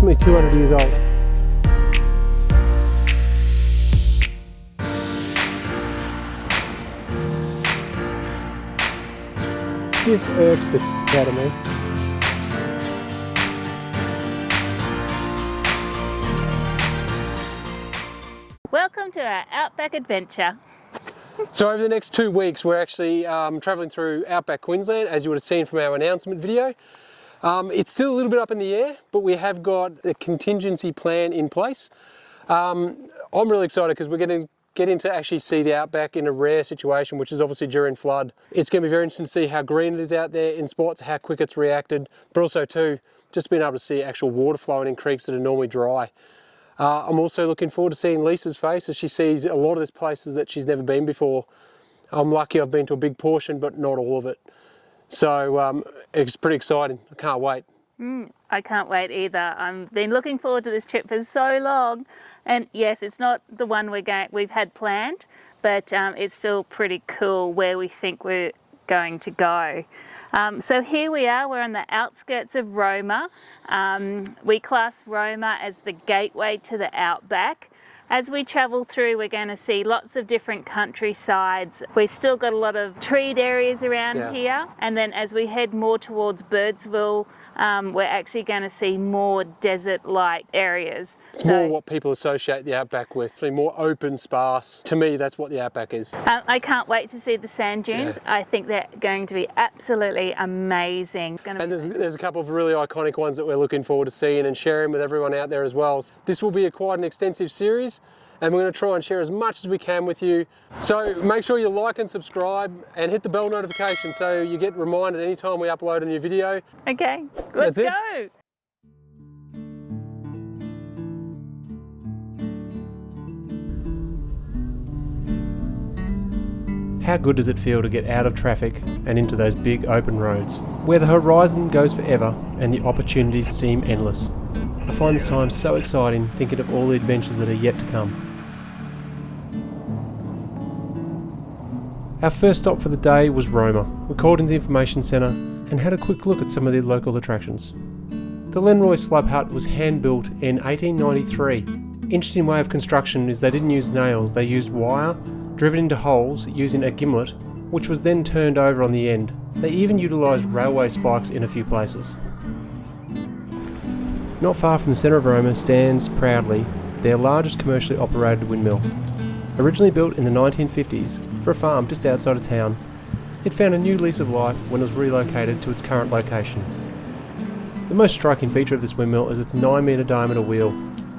approximately 200 years old. This irks the out of me. Welcome to our Outback Adventure. So over the next 2 weeks we're actually travelling through Outback Queensland, as you would have seen from our announcement video. It's still a little bit up in the air, but we have got a contingency plan in place. I'm really excited because we're going to get in to actually see the Outback in a rare situation, which is obviously during flood. It's going to be very interesting to see how green it is out there in spots, how quick it's reacted, but also too, just being able to see actual water flowing in creeks that are normally dry. I'm also looking forward to seeing Lisa's face as she sees a lot of these places that she's never been before. I'm lucky I've been to a big portion, but not all of it. So it's pretty exciting. I can't wait. I can't wait either. I've been looking forward to this trip for so long. And yes, it's not the one we've had planned, but it's still pretty cool where we think we're going to go. So here we are, we're on the outskirts of Roma. We class Roma as the gateway to the Outback. As we travel through, we're going to see lots of different countrysides. We've still got a lot of treed areas around here. And then as we head more towards Birdsville, we're actually going to see more desert-like areas. It's more what people associate the Outback with, more open, sparse. To me, that's what the Outback is. I can't wait to see the sand dunes. Yeah. I think they're going to be absolutely amazing. There's a couple of really iconic ones that we're looking forward to seeing and sharing with everyone out there as well. This will be quite an extensive series, and we're going to try and share as much as we can with you. So make sure you like and subscribe and hit the bell notification so you get reminded anytime we upload a new video. Okay, let's go. How good does it feel to get out of traffic and into those big open roads, where the horizon goes forever and the opportunities seem endless? I find this time so exciting thinking of all the adventures that are yet to come. Our first stop for the day was Roma. We called into the information centre and had a quick look at some of the local attractions. The Lenroy slab hut was hand-built in 1893. Interesting way of construction is they didn't use nails, they used wire driven into holes using a gimlet, which was then turned over on the end. They even utilised railway spikes in a few places. Not far from the centre of Roma stands proudly their largest commercially operated windmill. Originally built in the 1950s for a farm just outside of town, it found a new lease of life when it was relocated to its current location. The most striking feature of this windmill is its 9 metre diameter wheel.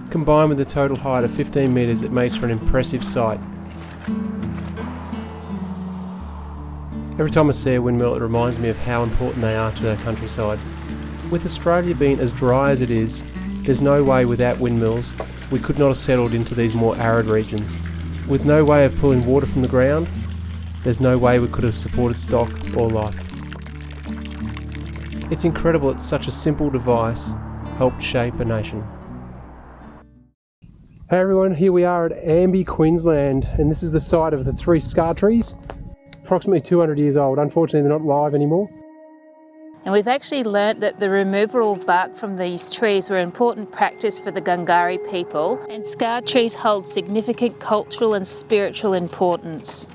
Combined with the total height of 15 metres, it makes for an impressive sight. Every time I see a windmill, it reminds me of how important they are to our countryside. With Australia being as dry as it is, there's no way without windmills we could not have settled into these more arid regions. With no way of pulling water from the ground, there's no way we could have supported stock or life. It's incredible that such a simple device helped shape a nation. Hey everyone, here we are at Amby, Queensland, and this is the site of the 3 scar trees, approximately 200 years old. Unfortunately, they're not live anymore. And we've actually learnt that the removal of bark from these trees were important practice for the Gungari people, and scarred trees hold significant cultural and spiritual importance.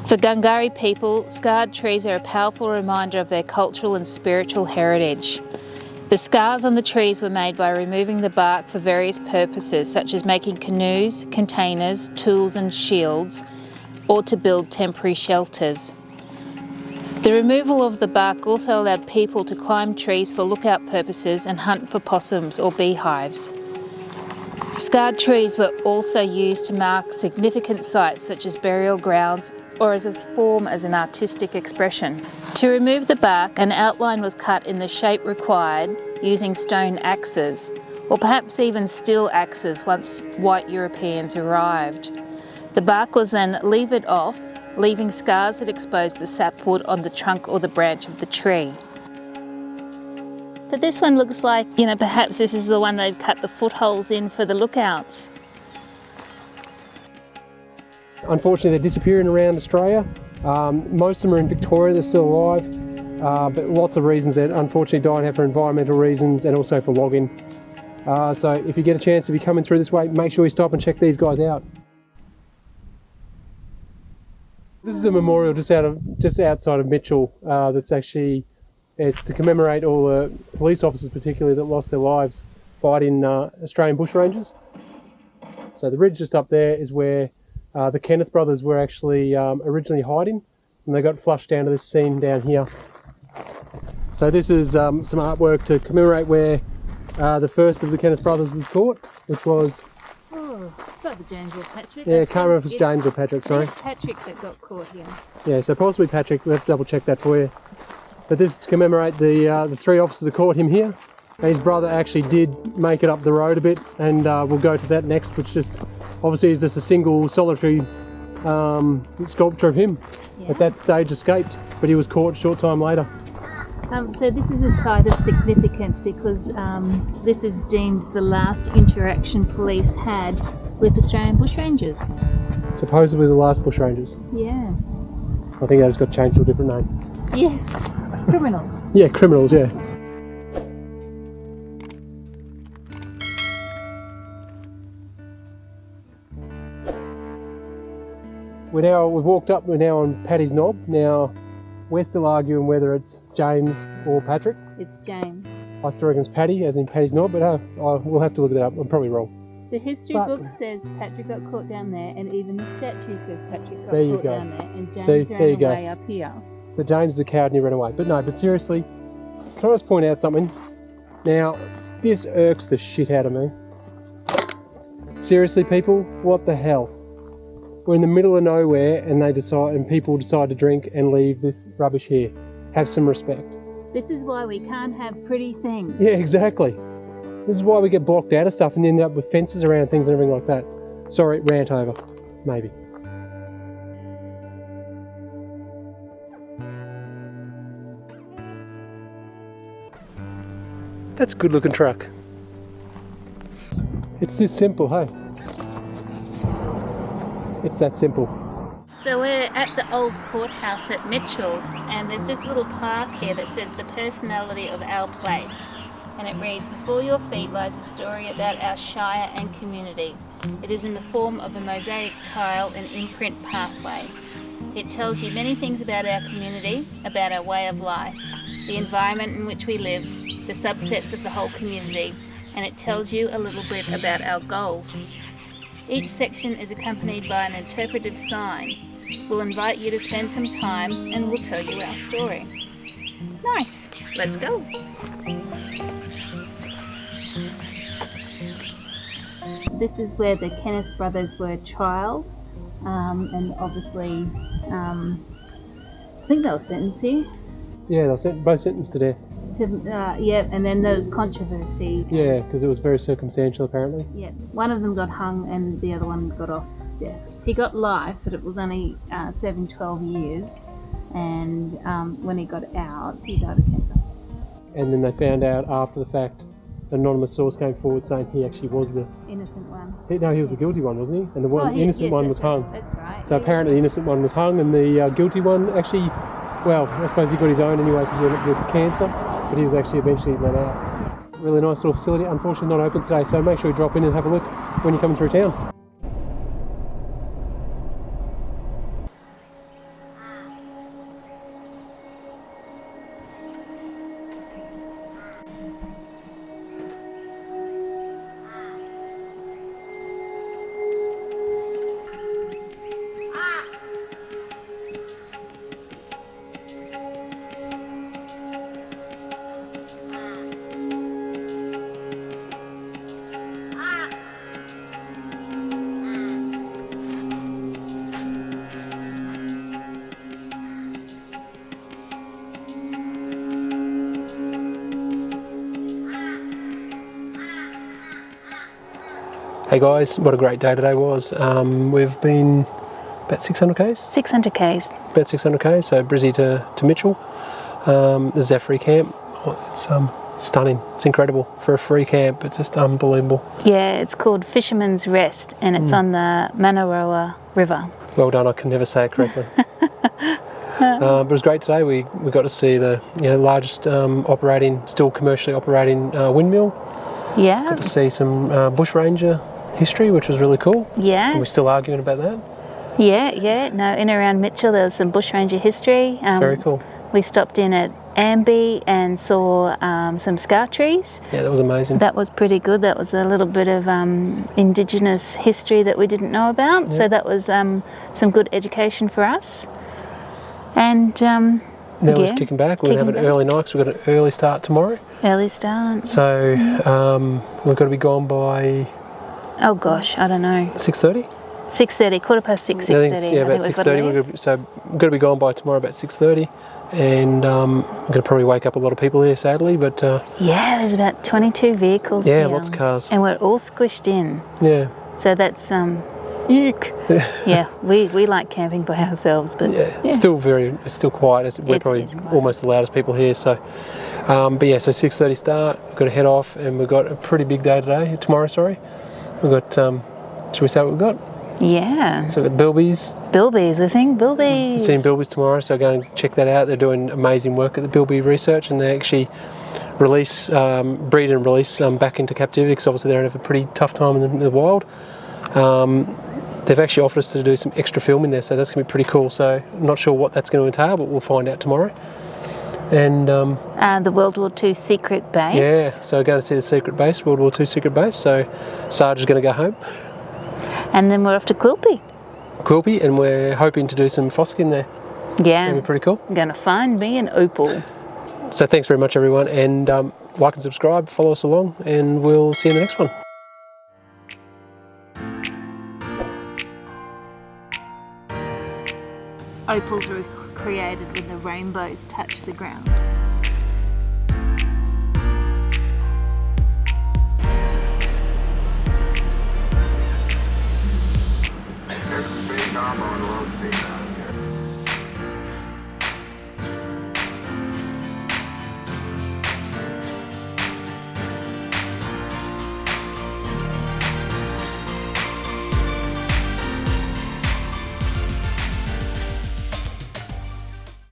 For Gungari people, scarred trees are a powerful reminder of their cultural and spiritual heritage. The scars on the trees were made by removing the bark for various purposes, such as making canoes, containers, tools and shields, or to build temporary shelters. The removal of the bark also allowed people to climb trees for lookout purposes and hunt for possums or beehives. Scarred trees were also used to mark significant sites such as burial grounds or as a form as an artistic expression. To remove the bark, an outline was cut in the shape required using stone axes, or perhaps even steel axes once white Europeans arrived. The bark was then levered off, leaving scars that exposed the sapwood on the trunk or the branch of the tree. But this one looks like, perhaps this is the one they've cut the footholes in for the lookouts. Unfortunately, they're disappearing around Australia. Most of them are in Victoria, they're still alive, but lots of reasons. They're unfortunately dying out for environmental reasons and also for logging. So if you get a chance, if you're coming through this way, make sure you stop and check these guys out. This is a memorial just outside of Mitchell. That's actually, it's to commemorate all the police officers, particularly, that lost their lives fighting Australian bushrangers. So the ridge just up there is where the Kenneth brothers were actually originally hiding, and they got flushed down to this scene down here. So this is some artwork to commemorate where the first of the Kenneth brothers was caught, which was... Oh, it's either James or Patrick. Yeah, I can't remember if it's James or Patrick, sorry. It's Patrick that got caught here. Yeah, so possibly Patrick. We'll have to double check that for you. But this is to commemorate the three officers that caught him here. And his brother actually did make it up the road a bit, and we'll go to that next, which just obviously is just a single solitary sculpture of him. Yeah. At that stage escaped, but he was caught a short time later. So this is a site of significance because this is deemed the last interaction police had with Australian bushrangers. Supposedly the last bushrangers. Yeah. I think they just got changed to a different name. Yes. Criminals. Yeah, criminals, yeah. We've walked up, we're now on Paddy's Knob. Now, we're still arguing whether it's James or Patrick. It's James. I still reckon it's Paddy, as in Paddy's Knob, but we'll have to look that up. I'm probably wrong. The history book says Patrick got caught down there, and even the statue says Patrick got there you caught go. down there, and James ran away up here. So James is a coward and he ran away. But no, but seriously, can I just point out something? Now, this irks the shit out of me. Seriously, people, what the hell? We're in the middle of nowhere, and people decide to drink and leave this rubbish here. Have some respect. This is why we can't have pretty things. Yeah, exactly. This is why we get blocked out of stuff and end up with fences around things and everything like that. Sorry, rant over. Maybe. That's a good looking truck. It's this simple, hey? It's that simple. So we're at the old courthouse at Mitchell, and there's just a little plaque here that says the personality of our place. And it reads, "Before your feet lies a story about our shire and community. It is in the form of a mosaic tile and imprint pathway. It tells you many things about our community, about our way of life, the environment in which we live, the subsets of the whole community, and it tells you a little bit about our goals. Each section is accompanied by an interpretive sign. We'll invite you to spend some time and we'll tell you our story." Nice, let's go. This is where the Kenneth brothers were trialled, and obviously, I think they were sentenced here. Yeah, they were both sentenced to death. Yeah, and then there was controversy. Yeah, because it was very circumstantial apparently. Yeah, one of them got hung and the other one got off death. He got life, but it was only 12 years, and when he got out, he died of cancer. And then they found out after the fact, an anonymous source came forward saying he actually was the innocent one. He was the guilty one, wasn't he? And the innocent one was hung. That's right. So apparently the innocent one was hung, and the guilty one actually, well, I suppose he got his own anyway because he ended up with cancer. But he was actually eventually let out. Really nice little facility, unfortunately not open today, so make sure you drop in and have a look when you're coming through town. Hey guys, what a great day today was. We've been about 600 k's? 600 k's. About 600 k's, so Brizzy to Mitchell. This is our free camp. It's stunning, it's incredible. For a free camp, it's just unbelievable. Yeah, it's called Fisherman's Rest and it's on the Manaroa River. Well done, I can never say it correctly. But it was great today. We got to see the largest still commercially operating windmill. Yeah. Got to see some bushranger history, which was really cool. Yeah. And we're still arguing about that. Yeah. No, in and around Mitchell there was some bushranger history. It's very cool. We stopped in at Amby and saw some scar trees. Yeah, that was amazing. That was pretty good. That was a little bit of indigenous history that we didn't know about. So that was some good education for us. And now we're kicking back. We're going to have an early night because we've got an early start tomorrow. Early start. So we've got to be gone by... Oh gosh, I don't know. 6:30? 6:30, 6:45, 6:30. Yeah, about 6:30. So we've got to be gone by tomorrow about 6:30. And I'm going to probably wake up a lot of people here, sadly, but... yeah, there's about 22 vehicles here. Yeah, lots of cars. And we're all squished in. Yeah. So that's... Yuck. Yeah, we like camping by ourselves, but... Yeah, it's still quiet. We're probably quiet. almost the loudest people here, so... but yeah, so 6:30 start, we've got to head off, and we've got a pretty big day tomorrow, sorry. We've got... should we say what we've got? Yeah. So we've got Bilbies. Bilbies, we're seeing Bilbies. Seeing Bilbies tomorrow, so go and check that out. They're doing amazing work at the Bilby research, and they actually breed and release back into captivity, because obviously they're having a pretty tough time in the wild. They've actually offered us to do some extra film in there, so that's going to be pretty cool. So I'm not sure what that's going to entail, but we'll find out tomorrow. And the World War II secret base. Yeah, so going to see the secret base, World War II secret base. So Sarge is going to go home. And then we're off to Quilpie. And we're hoping to do some fossicking there. Yeah. That'll be pretty cool. I'm going to find me an opal. So thanks very much, everyone, and like and subscribe, follow us along, and we'll see you in the next one. Opals were created when the rainbows touch the ground. There's a big armor on the road.